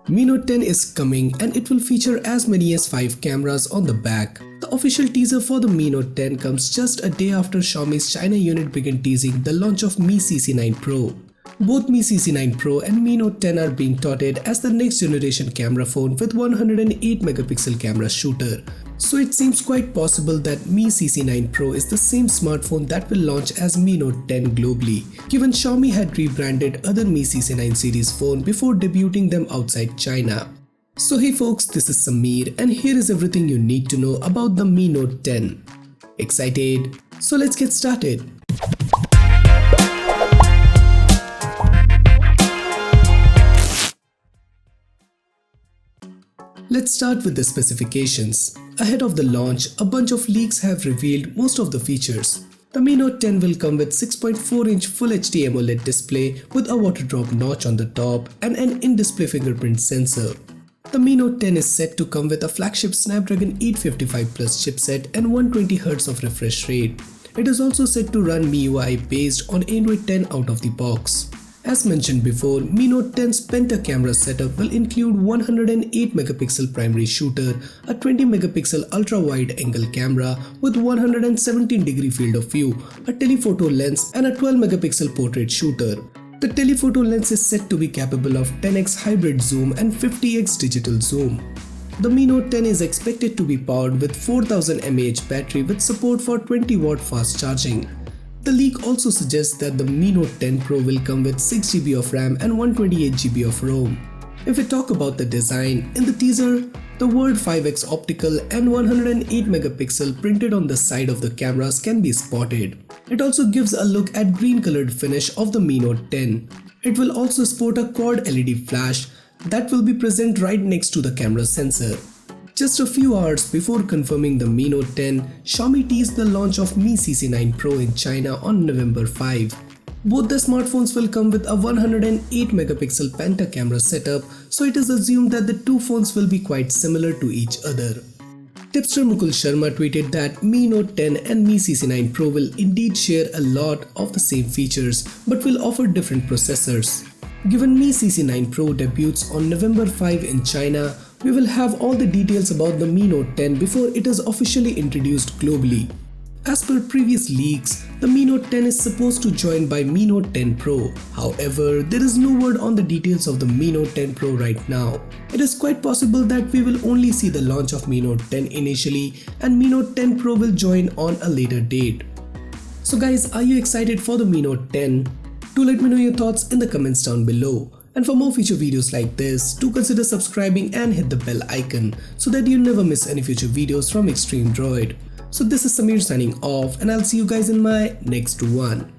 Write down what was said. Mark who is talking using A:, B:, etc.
A: Mi Note 10 is coming and it will feature as many as 5 cameras on the back. The official teaser for the Mi Note 10 comes just a day after Xiaomi's China unit began teasing the launch of Mi CC9 Pro. Both Mi CC9 Pro and Mi Note 10 are being touted as the next generation camera phone with 108 megapixel camera shooter. So it seems quite possible that Mi CC9 Pro is the same smartphone that will launch as Mi Note 10 globally, given Xiaomi had rebranded other Mi CC9 series phone before debuting them outside China. So hey folks, this is Samir and here is everything you need to know about the Mi Note 10. Excited? So let's get started. Let's start with the specifications. Ahead of the launch, a bunch of leaks have revealed most of the features. The Mi Note 10 will come with 6.4-inch Full HD AMOLED display with a water drop notch on the top and an in-display fingerprint sensor. The Mi Note 10 is set to come with a flagship Snapdragon 855 Plus chipset and 120Hz of refresh rate. It is also set to run MIUI based on Android 10 out of the box. As mentioned before, Mi Note 10's penta-camera setup will include 108 megapixel primary shooter, a 20 megapixel ultra-wide angle camera with 117 degree field of view, a telephoto lens and a 12 megapixel portrait shooter. The telephoto lens is said to be capable of 10x hybrid zoom and 50x digital zoom. The Mi Note 10 is expected to be powered with 4000 mAh battery with support for 20-watt fast charging. The leak also suggests that the Mi Note 10 Pro will come with 6GB of RAM and 128GB of ROM. If we talk about the design, in the teaser, the word 5x optical and 108 megapixel printed on the side of the cameras can be spotted. It also gives a look at green colored finish of the Mi Note 10. It will also sport a quad LED flash that will be present right next to the camera sensor. Just a few hours before confirming the Mi Note 10, Xiaomi teased the launch of Mi CC9 Pro in China on November 5. Both the smartphones will come with a 108 megapixel penta camera setup, so it is assumed that the two phones will be quite similar to each other. Tipster Mukul Sharma tweeted that Mi Note 10 and Mi CC9 Pro will indeed share a lot of the same features but will offer different processors. Given Mi CC9 Pro debuts on November 5 in China, we will have all the details about the Mi Note 10 before it is officially introduced globally. As per previous leaks, the Mi Note 10 is supposed to join by Mi Note 10 Pro. However, there is no word on the details of the Mi Note 10 Pro right now. It is quite possible that we will only see the launch of Mi Note 10 initially and Mi Note 10 Pro will join on a later date. So guys, are you excited for the Mi Note 10? Do let me know your thoughts in the comments down below. And for more future videos like this, do consider subscribing and hit the bell icon so that you never miss any future videos from Extreme Droid. So this is Samir signing off and I'll see you guys in my next one.